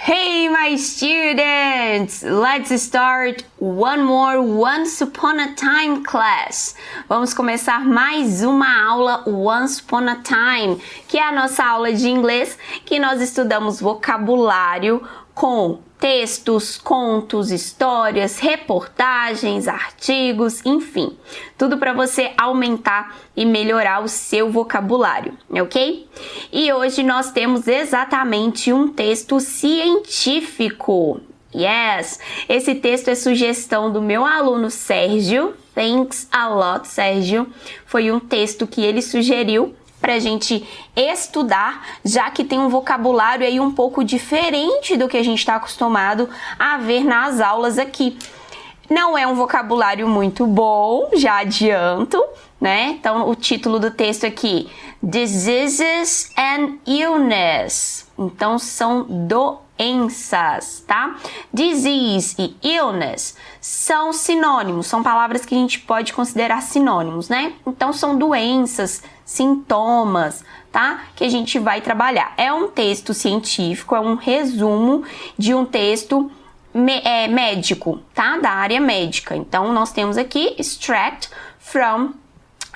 Hey my students! Let's start one more Once Upon a Time class. Vamos começar mais uma aula Once Upon a Time, que é a nossa aula de inglês que nós estudamos vocabulário com textos, contos, histórias, reportagens, artigos, enfim, tudo para você aumentar e melhorar o seu vocabulário, ok? E hoje nós temos exatamente um texto científico. Yes! Esse texto é sugestão do meu aluno Sérgio. Thanks a lot, Sérgio. Foi um texto que ele sugeriu para a gente estudar, já que tem um vocabulário aí um pouco diferente do que a gente está acostumado a ver nas aulas aqui. Não é um vocabulário muito bom, já adianto, né? Então, o título do texto aqui, Diseases and Illness. Então, são doenças, tá? Disease e illness são sinônimos, são palavras que a gente pode considerar sinônimos, né? Então, são doenças, sintomas, tá? Que a gente vai trabalhar. É um texto científico, é um resumo de um texto médico, tá? Da área médica. Então, nós temos aqui extract from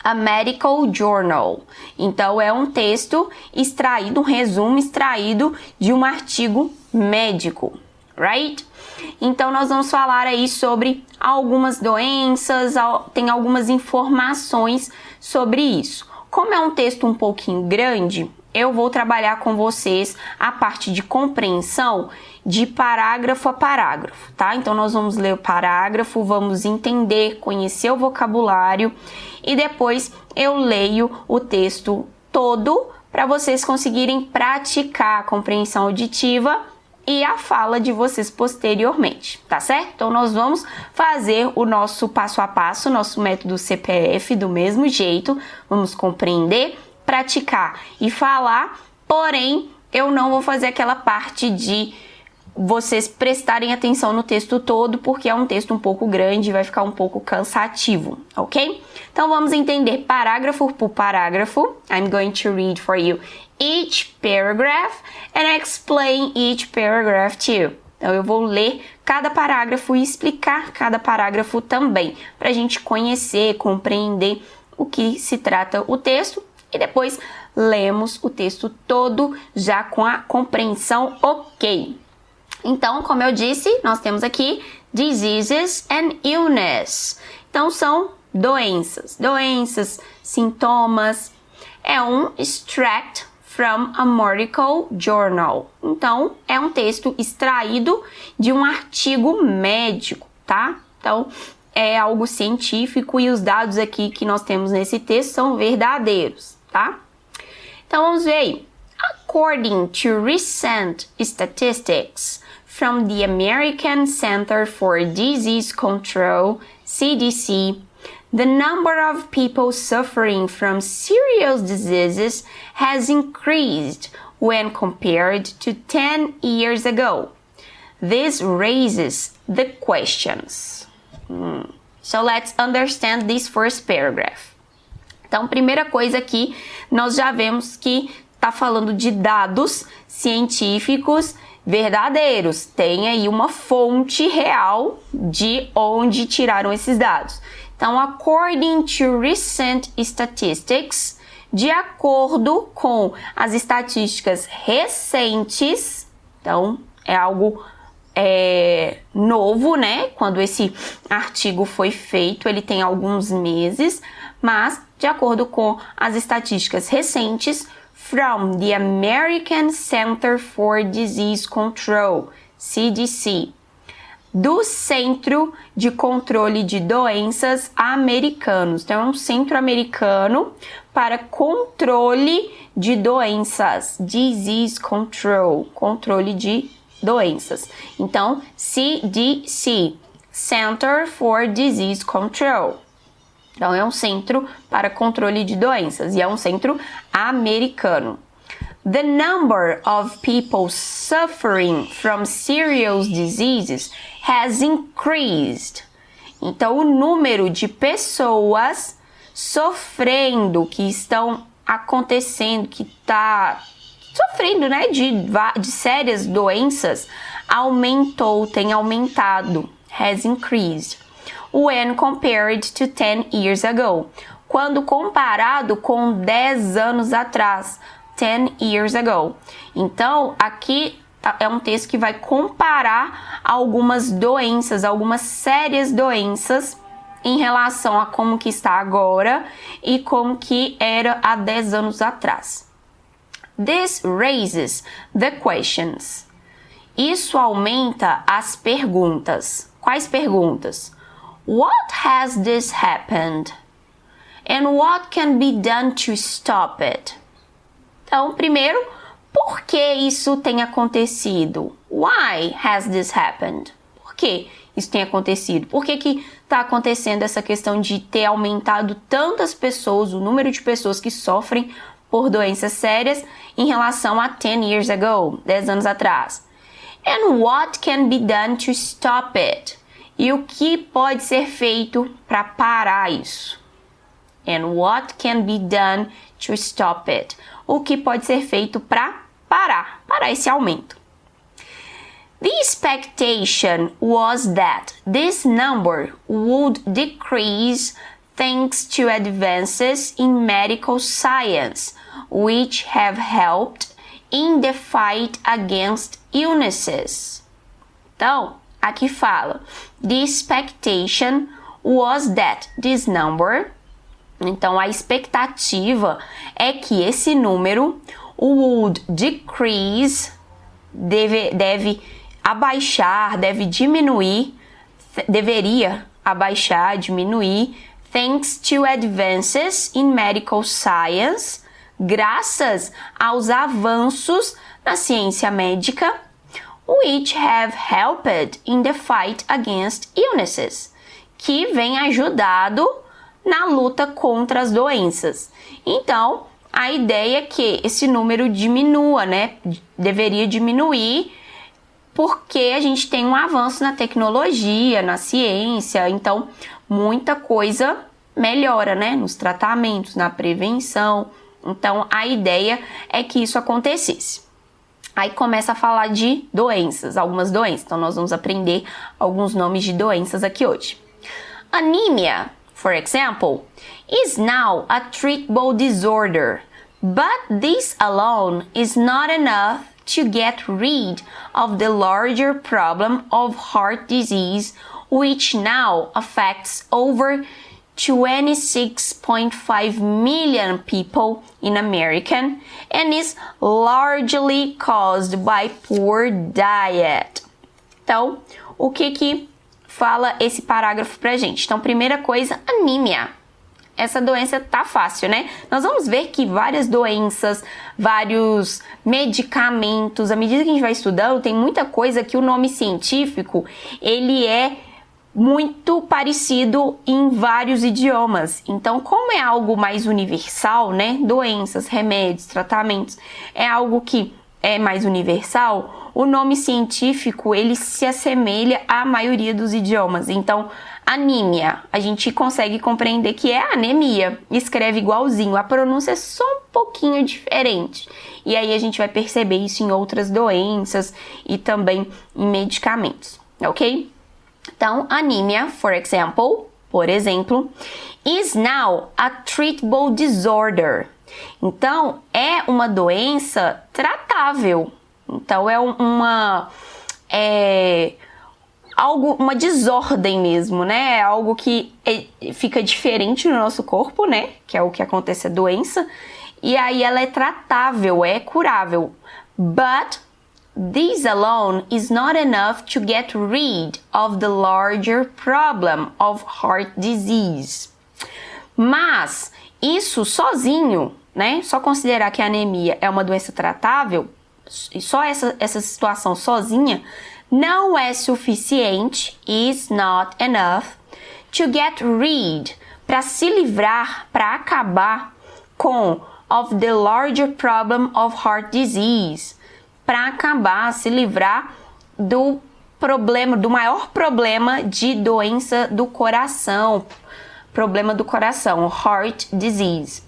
a medical journal. Então, é um texto extraído, um resumo extraído de um artigo médico, right? Então, nós vamos falar aí sobre algumas doenças, tem algumas informações sobre isso. Como é um texto um pouquinho grande, eu vou trabalhar com vocês a parte de compreensão de parágrafo a parágrafo, tá? Então, nós vamos ler o parágrafo, vamos entender, conhecer o vocabulário e depois eu leio o texto todo para vocês conseguirem praticar a compreensão auditiva e a fala de vocês posteriormente, tá certo? Então, nós vamos fazer o nosso passo a passo, nosso método CPF do mesmo jeito, vamos compreender, praticar e falar, porém, eu não vou fazer aquela parte de vocês prestarem atenção no texto todo, porque é um texto um pouco grande e vai ficar um pouco cansativo, ok? Então, vamos entender parágrafo por parágrafo. I'm going to read for you each paragraph and explain each paragraph too. Então, eu vou ler cada parágrafo e explicar cada parágrafo também, para a gente conhecer, compreender o que se trata o texto e depois lemos o texto todo já com a compreensão ok. Então, como eu disse, nós temos aqui diseases and illness. Então, são doenças, sintomas. É um extract from a medical journal. Então, é um texto extraído de um artigo médico, tá? Então, é algo científico e os dados aqui que nós temos nesse texto são verdadeiros, tá? Então, vamos ver aí. According to recent statistics from the American Center for Disease Control, CDC, the number of people suffering from serious diseases has increased when compared to 10 years ago. This raises the questions. So let's understand this first paragraph. Então, primeira coisa aqui, nós já vemos que está falando de dados científicos verdadeiros. Tem aí uma fonte real de onde tiraram esses dados. Então, according to recent statistics, de acordo com as estatísticas recentes, então é algo novo, né? Quando esse artigo foi feito, ele tem alguns meses, mas de acordo com as estatísticas recentes, from the American Center for Disease Control, CDC, do Centro de Controle de Doenças Americanos. Então, é um centro americano para controle de doenças, disease control, controle de doenças. Então, CDC, Center for Disease Control. Então, é um centro para controle de doenças e é um centro americano. The number of people suffering from serious diseases has increased. Então, o número de pessoas sofrendo, que estão acontecendo, que está sofrendo, né, de sérias doenças, tem aumentado, has increased, when compared to 10 years ago, quando comparado com 10 anos atrás, 10 years ago. Então, aqui é um texto que vai comparar algumas doenças, algumas sérias doenças em relação a como que está agora e como que era há 10 anos atrás. This raises the questions. Isso aumenta as perguntas. Quais perguntas? What has this happened? And what can be done to stop it? Então, primeiro, por que isso tem acontecido? Why has this happened? Por que isso tem acontecido? Por que que está acontecendo essa questão de ter aumentado tantas pessoas, o número de pessoas que sofrem por doenças sérias em relação a 10 years ago, 10 anos atrás? And what can be done to stop it? E o que pode ser feito para parar isso? And what can be done to stop it? O que pode ser feito para parar esse aumento? The expectation was that this number would decrease thanks to advances in medical science, which have helped in the fight against illnesses. Então, aqui fala, the expectation was that this number. Então, a expectativa é que esse número would decrease, deve abaixar, deve diminuir, deveria abaixar, diminuir, thanks to advances in medical science, graças aos avanços na ciência médica, which have helped in the fight against illnesses, que vem ajudado na luta contra as doenças. Então, a ideia é que esse número diminua, né? Deveria diminuir porque a gente tem um avanço na tecnologia, na ciência, então muita coisa melhora, né? Nos tratamentos, na prevenção. Então, a ideia é que isso acontecesse. Aí começa a falar de doenças, algumas doenças. Então, nós vamos aprender alguns nomes de doenças aqui hoje. Anemia, for example, is now a treatable disorder, but this alone is not enough to get rid of the larger problem of heart disease, which now affects over 26.5 million people in America and is largely caused by poor diet. Então, o que fala esse parágrafo pra gente? Então, primeira coisa, anemia. Essa doença tá fácil, né? Nós vamos ver que várias doenças, vários medicamentos, à medida que a gente vai estudando, tem muita coisa que o nome científico, ele é muito parecido em vários idiomas. Então, como é algo mais universal, né? Doenças, remédios, tratamentos, é algo que é mais universal, o nome científico, ele se assemelha à maioria dos idiomas. Então, anemia, a gente consegue compreender que é anemia, escreve igualzinho, a pronúncia é só um pouquinho diferente. E aí a gente vai perceber isso em outras doenças e também em medicamentos, ok? Então, anemia, por exemplo, is now a treatable disorder. Então, é uma doença tratável. Então, é uma desordem mesmo, né? É algo que fica diferente no nosso corpo, né? Que é o que acontece a doença. E aí ela é tratável, é curável. But this alone is not enough to get rid of the larger problem of heart disease. Mas isso sozinho, né? Só considerar que a anemia é uma doença tratável, e só essa situação sozinha não é suficiente, is not enough, to get rid, para se livrar, para acabar com of the larger problem of heart disease, para acabar, se livrar do maior problema de doença do coração, heart disease,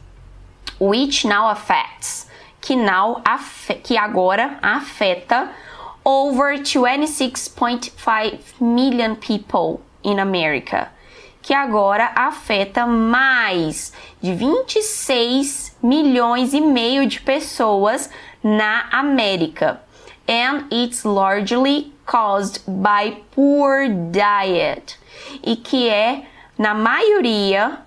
which now affects, que agora afeta over 26.5 million people in America, que agora afeta mais de 26 milhões e meio de pessoas na América. And it's largely caused by poor diet. E que é, na maioria,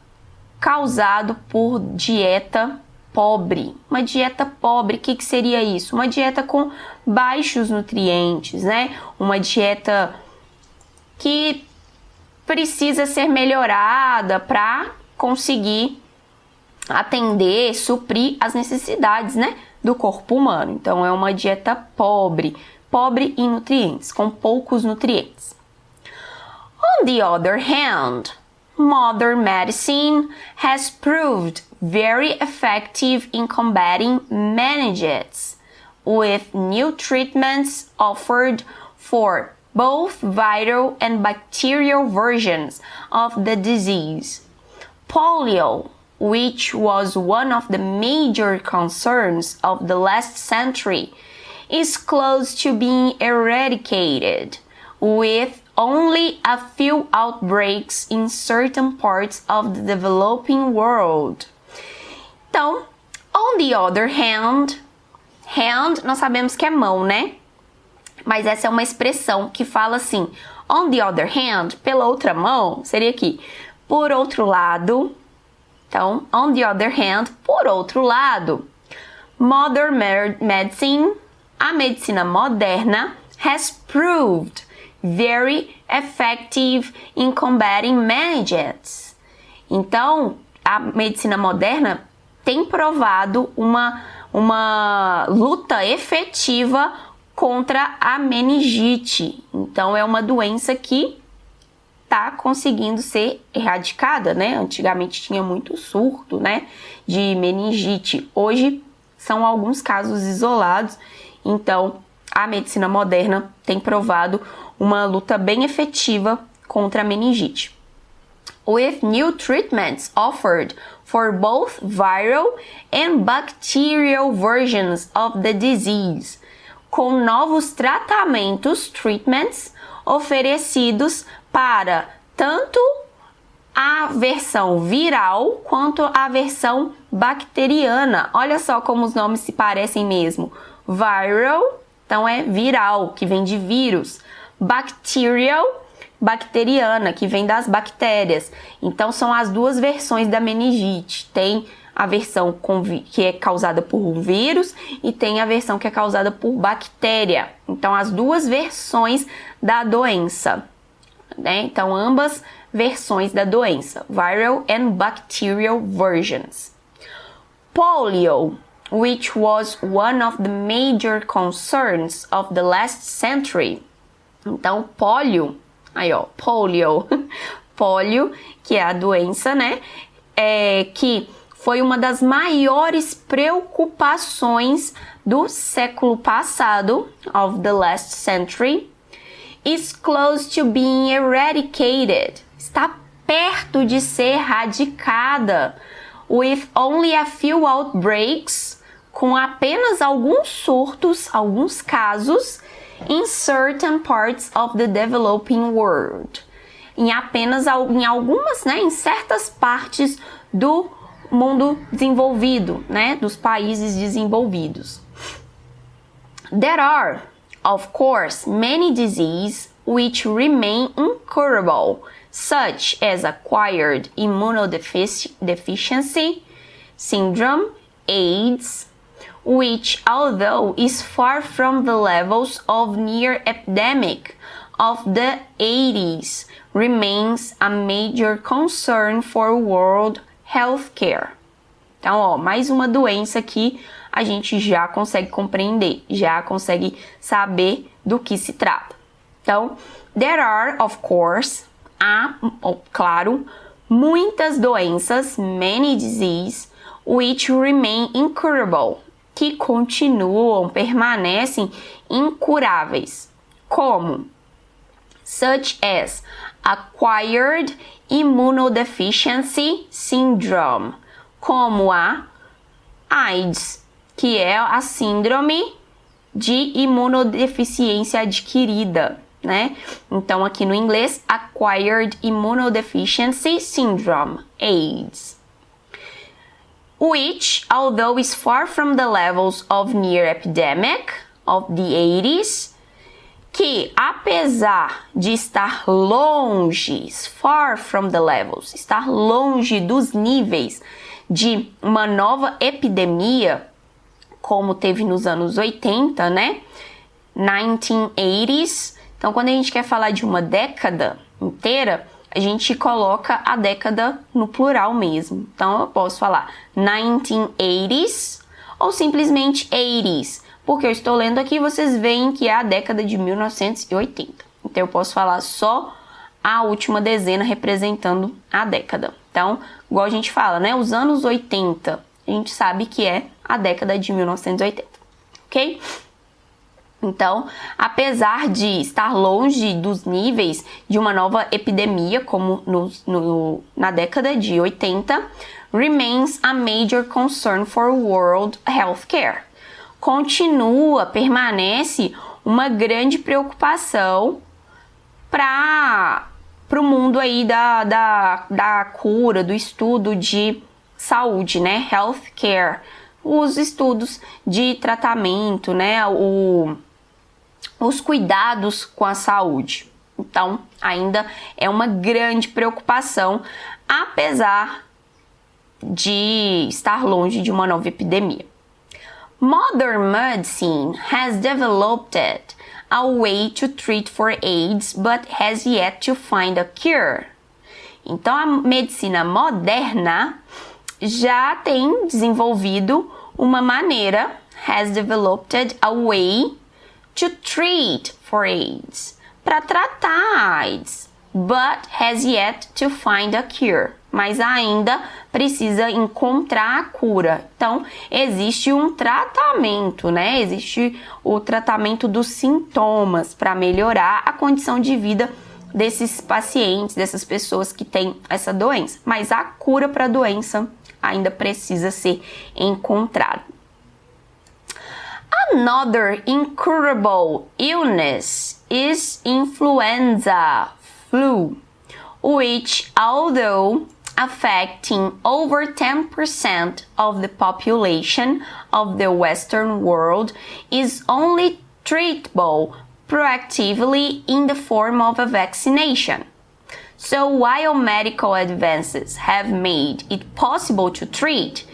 causado por dieta pobre. Uma dieta pobre, o que seria isso? Uma dieta com baixos nutrientes, né? Uma dieta que precisa ser melhorada para conseguir atender, suprir as necessidades, né, do corpo humano. Então, é uma dieta pobre em nutrientes, com poucos nutrientes. On the other hand, modern medicine has proved very effective in combating meningitis, with new treatments offered for both viral and bacterial versions of the disease. Polio, which was one of the major concerns of the last century, is close to being eradicated, with only a few outbreaks in certain parts of the developing world. Então, on the other hand, nós sabemos que é mão, né? Mas essa é uma expressão que fala assim, on the other hand, pela outra mão, seria aqui, por outro lado. Então, on the other hand, por outro lado, modern medicine, a medicina moderna, has proved very effective in combating meningitis. Então, a medicina moderna tem provado uma luta efetiva contra a meningite. Então, é uma doença que está conseguindo ser erradicada, né? Antigamente tinha muito surto, né, de meningite. Hoje são alguns casos isolados. Então, a medicina moderna tem provado uma luta bem efetiva contra a meningite. With new treatments offered for both viral and bacterial versions of the disease, com novos treatments oferecidos para tanto a versão viral quanto a versão bacteriana. Olha só como os nomes se parecem mesmo. Viral, então é viral, que vem de vírus. Bacterial, bacteriana, que vem das bactérias. Então são as duas versões da meningite. Tem a versão que é causada por um vírus e tem a versão que é causada por bactéria. Então as duas versões da doença, né? Então ambas versões da doença, viral and bacterial versions. Polio, which was one of the major concerns of the last century. Então polio, polio, que é a doença, né? Que foi uma das maiores preocupações do século passado, of the last century, is close to being eradicated. Está perto de ser erradicada, with only a few outbreaks, com apenas alguns surtos, alguns casos, in certain parts of the developing world. Em algumas, né, em certas partes do mundo desenvolvido, né, dos países desenvolvidos. There are, of course, many diseases which remain incurable, such as acquired immunodeficiency syndrome, AIDS, which, although is far from the levels of near epidemic of the 80s, remains a major concern for world healthcare. Então, mais uma doença que a gente já consegue compreender, já consegue saber do que se trata. Então, there are, of course, claro, muitas doenças, many diseases, which remain incurable, que permanecem incuráveis, como such as acquired immunodeficiency syndrome, como a AIDS, que é a síndrome de imunodeficiência adquirida, né? Então, aqui no inglês, Acquired Immunodeficiency Syndrome, AIDS. Which, although is far from the levels of near epidemic of the 80s, que apesar de estar longe, far from the levels, estar longe dos níveis de uma nova epidemia, como teve nos anos 80, né? 1980s. Então, quando a gente quer falar de uma década inteira, a gente coloca a década no plural mesmo. Então, eu posso falar 1980s ou simplesmente 80s. Porque eu estou lendo aqui, vocês veem que é a década de 1980. Então, eu posso falar só a última dezena representando a década. Então, igual a gente fala, né? Os anos 80, a gente sabe que é a década de 1980, ok? Então, apesar de estar longe dos níveis de uma nova epidemia, como na década de 80, remains a major concern for world healthcare. Permanece uma grande preocupação para o mundo aí da cura, do estudo de saúde, né? Healthcare, os estudos de tratamento, né? Os cuidados com a saúde. Então, ainda é uma grande preocupação, apesar de estar longe de uma nova epidemia. Modern medicine has developed a way to treat for AIDS, but has yet to find a cure. Então, a medicina moderna já tem desenvolvido uma maneira, has developed a way to treat for AIDS, para tratar a AIDS, but has yet to find a cure, mas ainda precisa encontrar a cura. Então, existe um tratamento, né? Existe o tratamento dos sintomas para melhorar a condição de vida desses pacientes, dessas pessoas que têm essa doença, mas a cura para a doença ainda precisa ser encontrada. Another incurable illness is influenza flu, which, although affecting over 10% of the population of the Western world, is only treatable proactively in the form of a vaccination. So while medical advances have made it possible to treat,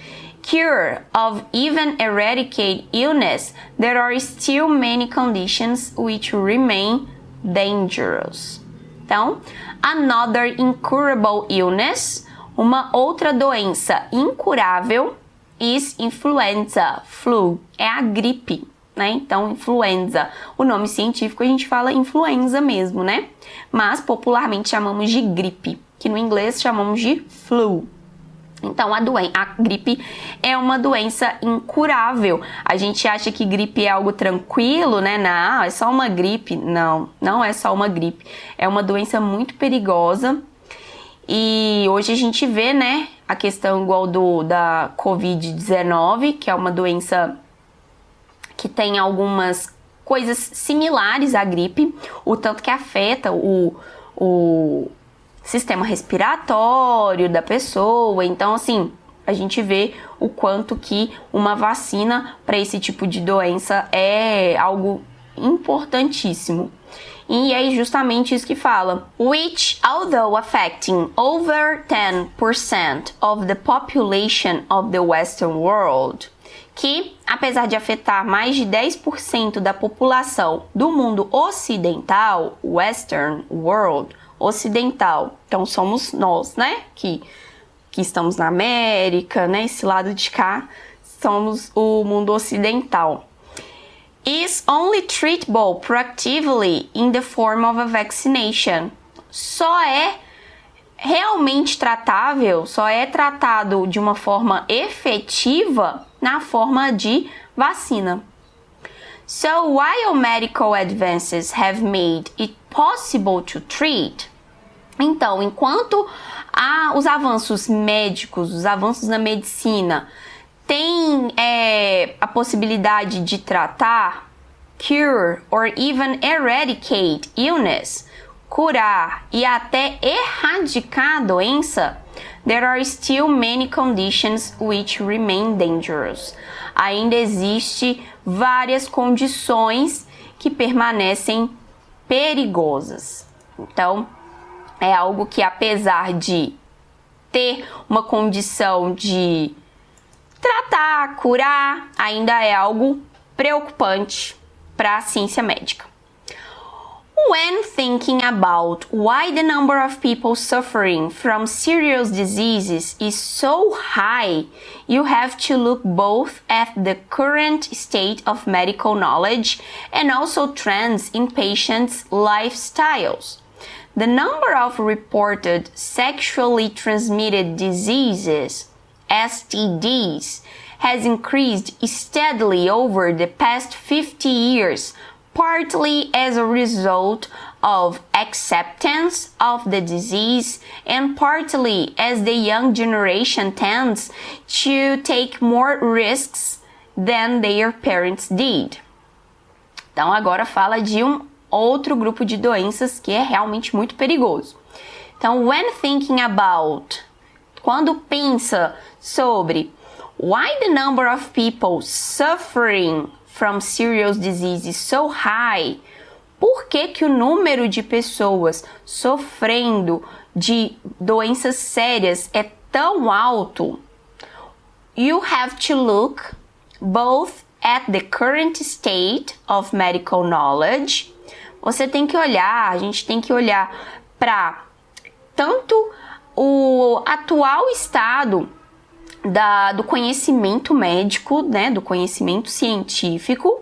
cure, or even eradicate illness, there are still many conditions which remain dangerous. Então, another incurable illness, uma outra doença incurável, is influenza, flu, é a gripe, né? Então, influenza, o nome científico a gente fala influenza mesmo, né? Mas popularmente chamamos de gripe, que no inglês chamamos de flu. Então, a gripe é uma doença incurável. A gente acha que gripe é algo tranquilo, né? Não, é só uma gripe. Não, não é só uma gripe. É uma doença muito perigosa. E hoje a gente vê, né, a questão igual da Covid-19, que é uma doença que tem algumas coisas similares à gripe, o tanto que afeta o sistema respiratório da pessoa. Então, assim, a gente vê o quanto que uma vacina para esse tipo de doença é algo importantíssimo. E é justamente isso que fala. Which, although affecting over 10% of the population of the Western world, que, apesar de afetar mais de 10% da população do mundo ocidental, Western world, ocidental, então somos nós, né, que estamos na América, né, esse lado de cá, somos o mundo ocidental. Is only treatable proactively in the form of a vaccination. Só é realmente tratável, só é tratado de uma forma efetiva na forma de vacina. So, while medical advances have made it possible to treat, então, enquanto os avanços médicos, os avanços na medicina tem a possibilidade de tratar, cure or even eradicate illness, curar e até erradicar a doença, there are still many conditions which remain dangerous. Ainda existe várias condições que permanecem perigosas. Então, é algo que, apesar de ter uma condição de tratar, curar, ainda é algo preocupante para a ciência médica. When thinking about why the number of people suffering from serious diseases is so high, you have to look both at the current state of medical knowledge and also trends in patients' lifestyles. The number of reported sexually transmitted diseases, STDs, has increased steadily over the past 50 years, partly as a result of acceptance of the disease and partly as the young generation tends to take more risks than their parents did. Então agora fala de outro grupo de doenças que é realmente muito perigoso. Então, when thinking about, quando pensa sobre why the number of people suffering from serious disease is so high, por que o número de pessoas sofrendo de doenças sérias é tão alto, you have to look both at the current state of medical knowledge. Você tem que olhar, a gente tem que olhar para tanto o atual estado do conhecimento médico, né, do conhecimento científico,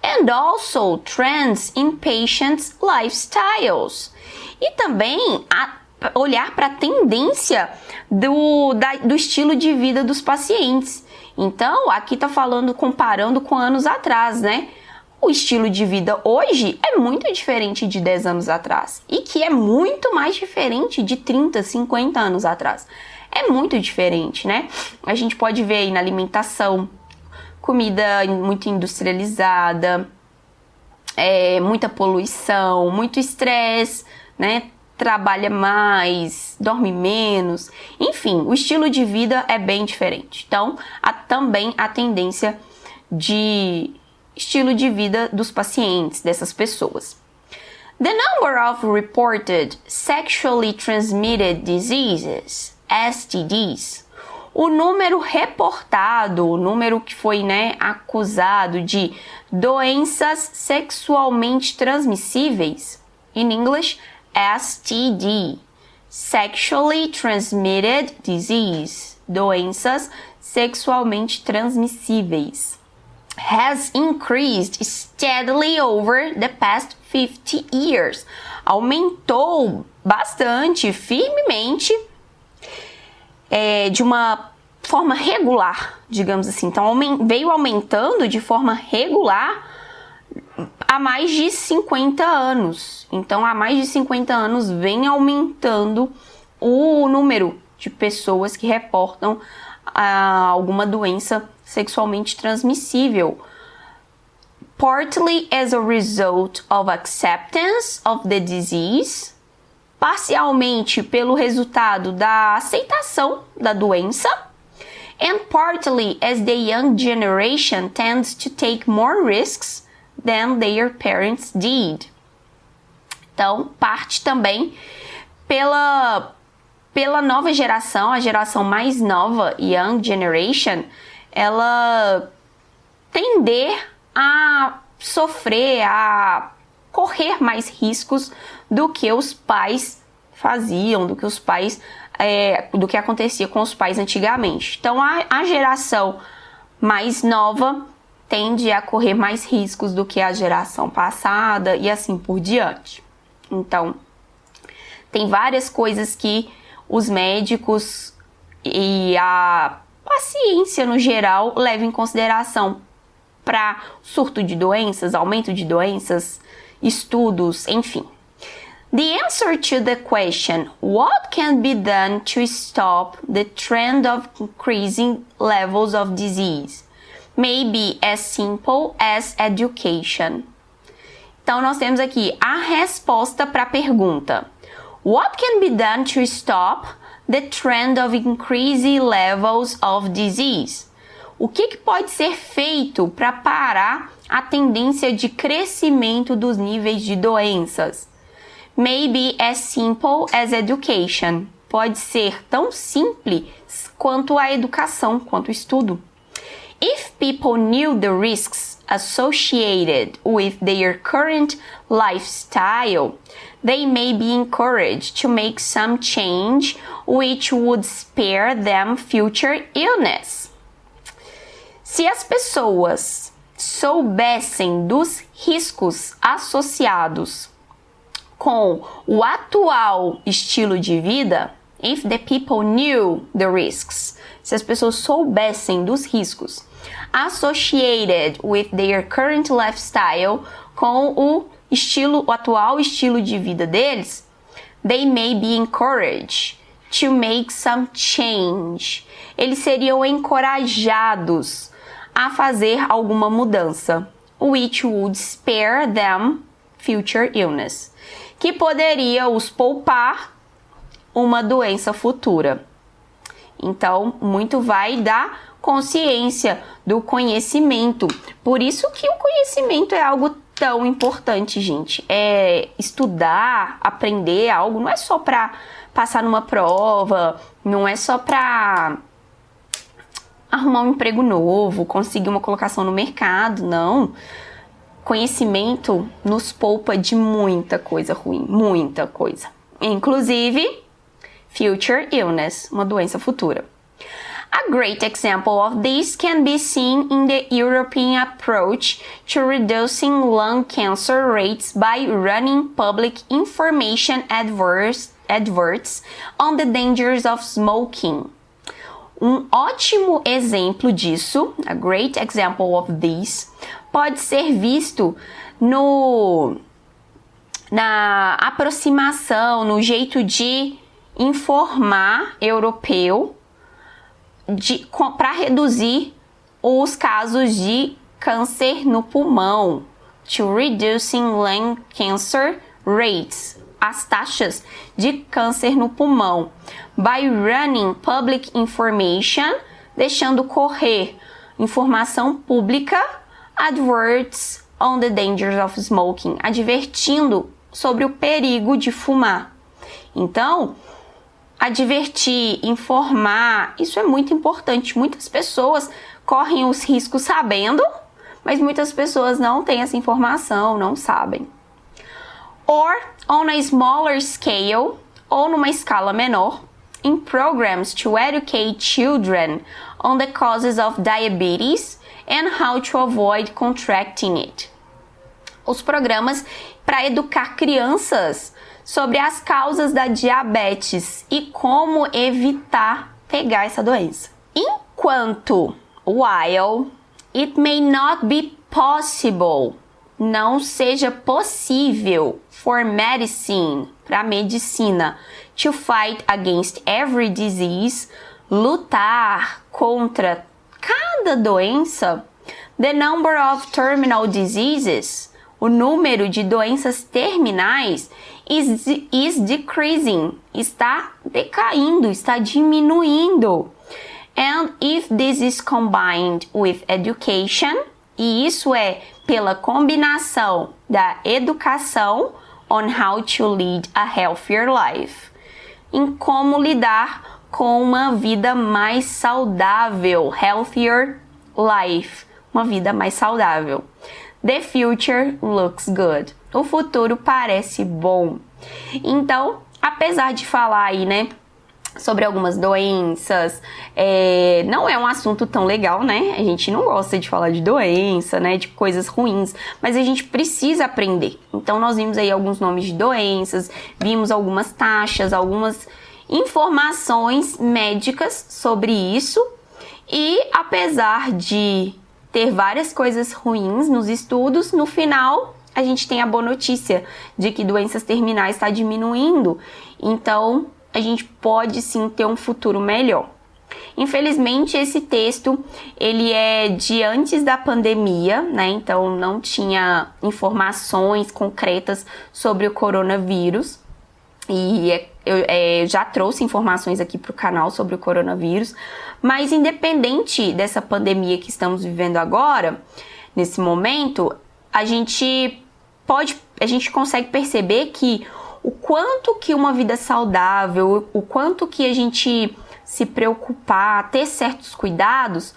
and also trends in patients' lifestyles. E também olhar para a tendência do estilo de vida dos pacientes. Então, aqui está falando, comparando com anos atrás, né? O estilo de vida hoje é muito diferente de 10 anos atrás e que é muito mais diferente de 30, 50 anos atrás. É muito diferente, né? A gente pode ver aí na alimentação, comida muito industrializada, muita poluição, muito estresse, né? Trabalha mais, dorme menos, enfim, o estilo de vida é bem diferente. Então, há também a tendência de estilo de vida dos pacientes, dessas pessoas. The number of reported sexually transmitted diseases, STDs, o número reportado, o número que foi, né, acusado de doenças sexualmente transmissíveis, in English, STD, Sexually Transmitted Disease, doenças sexualmente transmissíveis, has increased steadily over the past 50 years. Aumentou bastante, firmemente, de uma forma regular, digamos assim. Então, veio aumentando de forma regular há mais de 50 anos. Então, há mais de 50 anos vem aumentando o número de pessoas que reportam alguma doença sexualmente transmissível. Partly as a result of acceptance of the disease, parcialmente pelo resultado da aceitação da doença, and partly as the young generation tends to take more risks than their parents did. Então, parte também pela nova geração, a geração mais nova, young generation, ela tender a sofrer, a correr mais riscos do que os pais faziam, do que acontecia com os pais antigamente. Então, a geração mais nova tende a correr mais riscos do que a geração passada e assim por diante. Então, tem várias coisas que os médicos e a ciência no geral levam em consideração para surto de doenças, aumento de doenças, estudos, enfim. The answer to the question, what can be done to stop the trend of increasing levels of disease? May be as simple as education. Então, nós temos aqui a resposta para a pergunta. What can be done to stop the trend of increasing levels of disease? O que pode ser feito para parar a tendência de crescimento dos níveis de doenças? Maybe as simple as education. Pode ser tão simples quanto a educação, quanto o estudo. If people knew the risks associated with their current lifestyle, they may be encouraged to make some change which would spare them future illness. Se as pessoas soubessem dos riscos associados com o atual estilo de vida, if the people knew the risks, se as pessoas soubessem dos riscos associated with their current lifestyle, com o atual estilo de vida deles, they may be encouraged to make some change. Eles seriam encorajados a fazer alguma mudança, which would spare them future illness, que poderia os poupar uma doença futura. Então, muito vai da consciência, do conhecimento. Por isso que o conhecimento é algo tão importante, gente. É estudar, aprender algo, não é só para passar numa prova, não é só para arrumar um emprego novo, conseguir uma colocação no mercado, não. Conhecimento nos poupa de muita coisa ruim, muita coisa. Inclusive, future illness, uma doença futura. A great example of this can be seen in the European approach to reducing lung cancer rates by running public information adverts on the dangers of smoking. Um ótimo exemplo disso, a great example of this, pode ser visto na aproximação, no jeito de informar europeu para reduzir os casos de câncer no pulmão, to reducing lung cancer rates, as taxas de câncer no pulmão, by running public information, deixando correr informação pública, adverts on the dangers of smoking, advertindo sobre o perigo de fumar. Então, advertir, informar, isso é muito importante. Muitas pessoas correm os riscos sabendo, mas muitas pessoas não têm essa informação, não sabem. Or, on a smaller scale, ou numa escala menor, in programs to educate children on the causes of diabetes and how to avoid contracting it. Os programas para educar crianças sobre as causas da diabetes e como evitar pegar essa doença. Enquanto, while it may not be possible, não seja possível for medicine, para medicina, to fight against every disease, lutar contra cada doença, the number of terminal diseases, o número de doenças terminais, is decreasing, está decaindo, está diminuindo. And if this is combined with education, e isso é pela combinação da educação on how to lead a healthier life, em como lidar com uma vida mais saudável, healthier life, uma vida mais saudável. The future looks good. O futuro parece bom. Então, apesar de falar aí, né, sobre algumas doenças, não é um assunto tão legal, né? A gente não gosta de falar de doença, né, de coisas ruins, mas a gente precisa aprender. Então, nós vimos aí alguns nomes de doenças, vimos algumas taxas, algumas informações médicas sobre isso, e apesar de ter várias coisas ruins nos estudos, no final a gente tem a boa notícia de que doenças terminais está diminuindo. Então, a gente pode sim ter um futuro melhor. Infelizmente, esse texto, ele é de antes da pandemia, né? Então, não tinha informações concretas sobre o coronavírus. E eu já trouxe informações aqui para o canal sobre o coronavírus. Mas, independente dessa pandemia que estamos vivendo agora, nesse momento, a gente consegue perceber que o quanto que uma vida saudável, o quanto que a gente se preocupar, ter certos cuidados,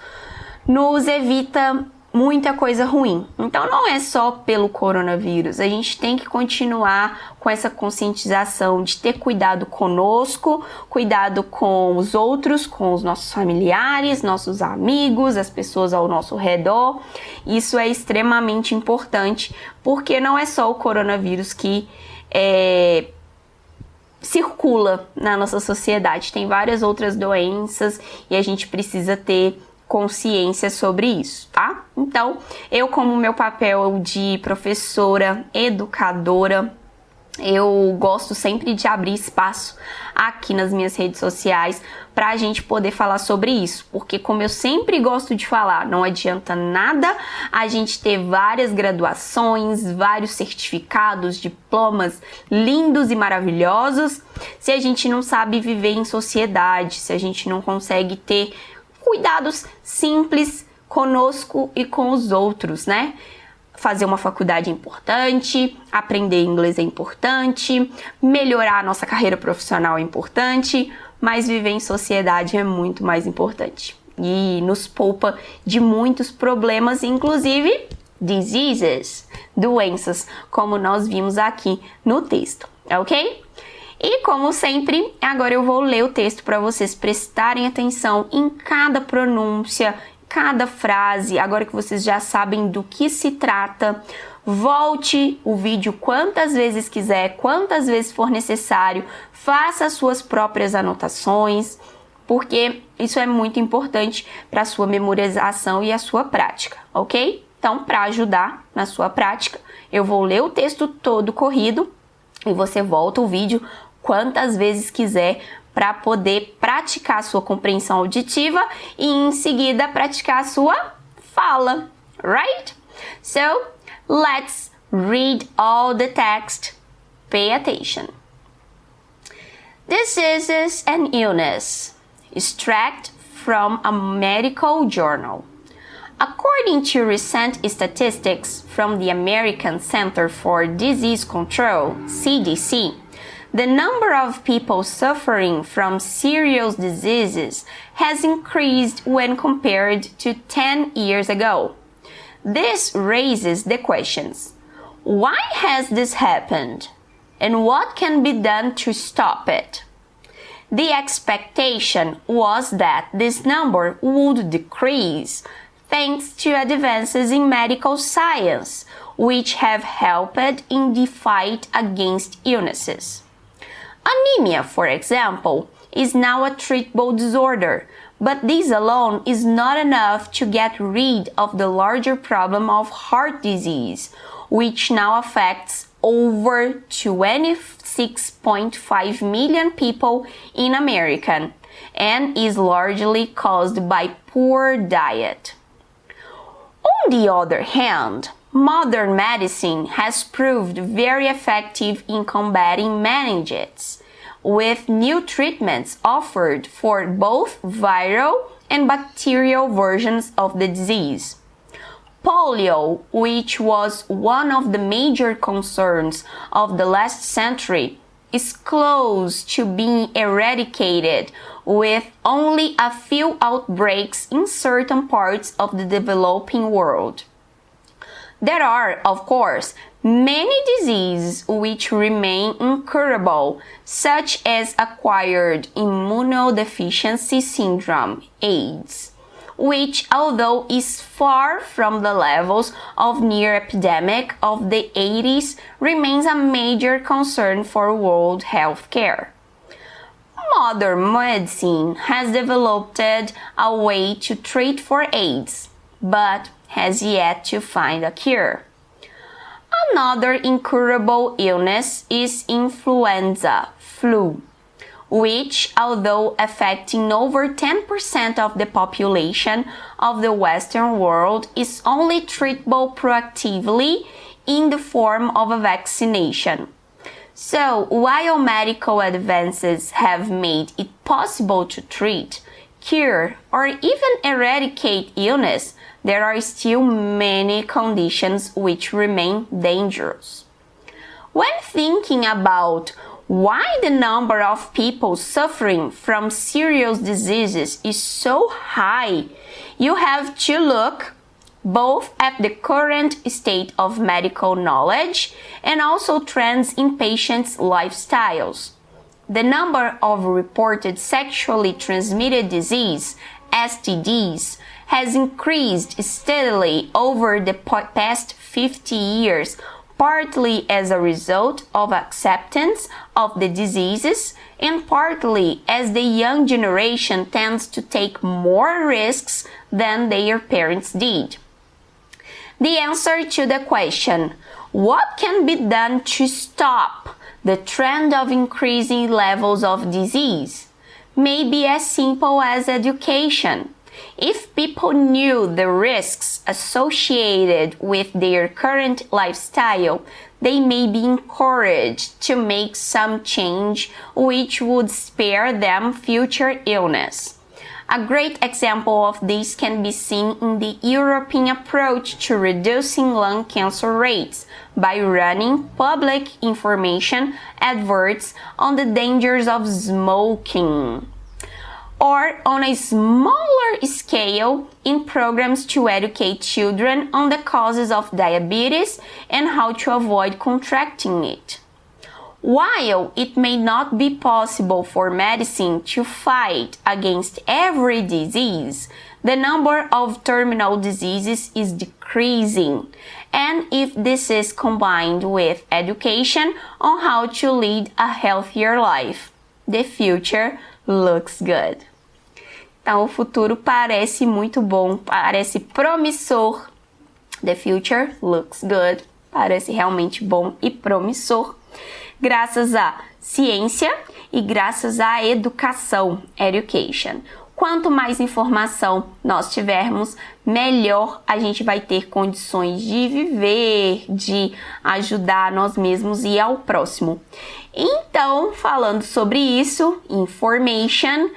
nos evita muita coisa ruim. Então não é só pelo coronavírus, a gente tem que continuar com essa conscientização de ter cuidado conosco, cuidado com os outros, com os nossos familiares, nossos amigos, as pessoas ao nosso redor. Isso é extremamente importante, porque não é só o coronavírus que circula na nossa sociedade, tem várias outras doenças e a gente precisa ter consciência sobre isso, tá? Então, eu, como meu papel de professora, educadora, eu gosto sempre de abrir espaço aqui nas minhas redes sociais para a gente poder falar sobre isso, porque como eu sempre gosto de falar, não adianta nada a gente ter várias graduações, vários certificados, diplomas lindos e maravilhosos, se a gente não sabe viver em sociedade, se a gente não consegue ter cuidados simples conosco e com os outros, né? Fazer uma faculdade é importante, aprender inglês é importante, melhorar a nossa carreira profissional é importante, mas viver em sociedade é muito mais importante. E nos poupa de muitos problemas, inclusive diseases, doenças, como nós vimos aqui no texto, ok? E como sempre, agora eu vou ler o texto para vocês prestarem atenção em cada pronúncia, cada frase. Agora que vocês já sabem do que se trata, volte o vídeo quantas vezes quiser, quantas vezes for necessário, faça as suas próprias anotações, porque isso é muito importante para a sua memorização e a sua prática, ok? Então, para ajudar na sua prática, eu vou ler o texto todo corrido e você volta o vídeo quantas vezes quiser para poder praticar a sua compreensão auditiva e em seguida praticar a sua fala, right? So, let's read all the text. Pay attention. Disease is an illness, extract from a medical journal. According to recent statistics from the American Center for Disease Control, CDC, the number of people suffering from serious diseases has increased when compared to 10 years ago. This raises the questions: why has this happened? And what can be done to stop it? The expectation was that this number would decrease thanks to advances in medical science, which have helped in the fight against illnesses. Anemia, for example, is now a treatable disorder, but this alone is not enough to get rid of the larger problem of heart disease, which now affects over 26.5 million people in America and is largely caused by poor diet. On the other hand, modern medicine has proved very effective in combating meningitis, with new treatments offered for both viral and bacterial versions of the disease. Polio, which was one of the major concerns of the last century, is close to being eradicated, with only a few outbreaks in certain parts of the developing world. There are, of course, many diseases which remain incurable, such as acquired immunodeficiency syndrome, AIDS, which, although is far from the levels of near epidemic of the 80s, remains a major concern for world health care. Modern medicine has developed a way to treat for AIDS, but has yet to find a cure. Another incurable illness is influenza, flu, which, although affecting over 10% of the population of the Western world, is only treatable proactively in the form of a vaccination. So, while medical advances have made it possible to treat, cure, or even eradicate illness, there are still many conditions which remain dangerous. When thinking about why the number of people suffering from serious diseases is so high, you have to look both at the current state of medical knowledge and also trends in patients' lifestyles. The number of reported sexually transmitted disease, STDs, has increased steadily over the past 50 years, partly as a result of acceptance of the diseases and partly as the young generation tends to take more risks than their parents did. The answer to the question, what can be done to stop the trend of increasing levels of disease, may be as simple as education. If people knew the risks associated with their current lifestyle, they may be encouraged to make some change which would spare them future illness. A great example of this can be seen in the European approach to reducing lung cancer rates by running public information adverts on the dangers of smoking, or on a smaller scale in programs to educate children on the causes of diabetes and how to avoid contracting it. While it may not be possible for medicine to fight against every disease, the number of terminal diseases is decreasing, and if this is combined with education on how to lead a healthier life, the future looks good. Então, o futuro parece muito bom, parece promissor. The future looks good. Parece realmente bom e promissor. Graças à ciência e graças à educação, education. Quanto mais informação nós tivermos, melhor a gente vai ter condições de viver, de ajudar nós mesmos e ao próximo. Então, falando sobre isso, information,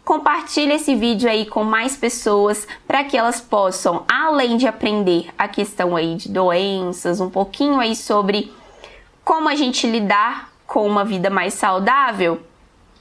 compartilhe esse vídeo aí com mais pessoas para que elas possam, além de aprender a questão aí de doenças, um pouquinho aí sobre como a gente lidar com uma vida mais saudável,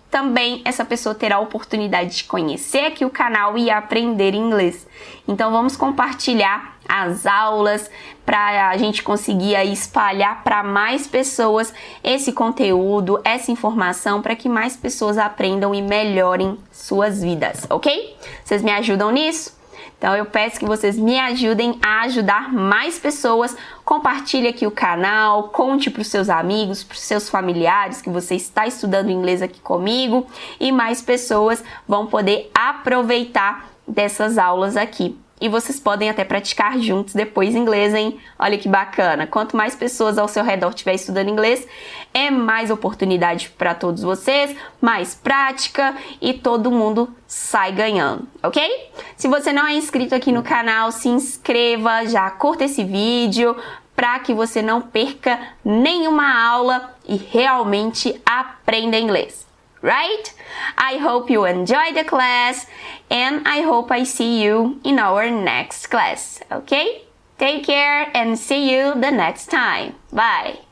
também essa pessoa terá a oportunidade de conhecer aqui o canal e aprender inglês. Então vamos compartilhar as aulas para a gente conseguir aí espalhar para mais pessoas esse conteúdo, essa informação, para que mais pessoas aprendam e melhorem suas vidas, ok? Vocês me ajudam nisso? Então eu peço que vocês me ajudem a ajudar mais pessoas. Compartilhe aqui o canal, conte para os seus amigos, para os seus familiares que você está estudando inglês aqui comigo e mais pessoas vão poder aproveitar dessas aulas aqui. E vocês podem até praticar juntos depois inglês, hein? Olha que bacana! Quanto mais pessoas ao seu redor estiver estudando inglês, é mais oportunidade para todos vocês, mais prática e todo mundo sai ganhando, ok? Se você não é inscrito aqui no canal, se inscreva, já curta esse vídeo para que você não perca nenhuma aula e realmente aprenda inglês. Right? I hope you enjoy the class and I hope I see you in our next class, okay? Take care and see you the next time. Bye!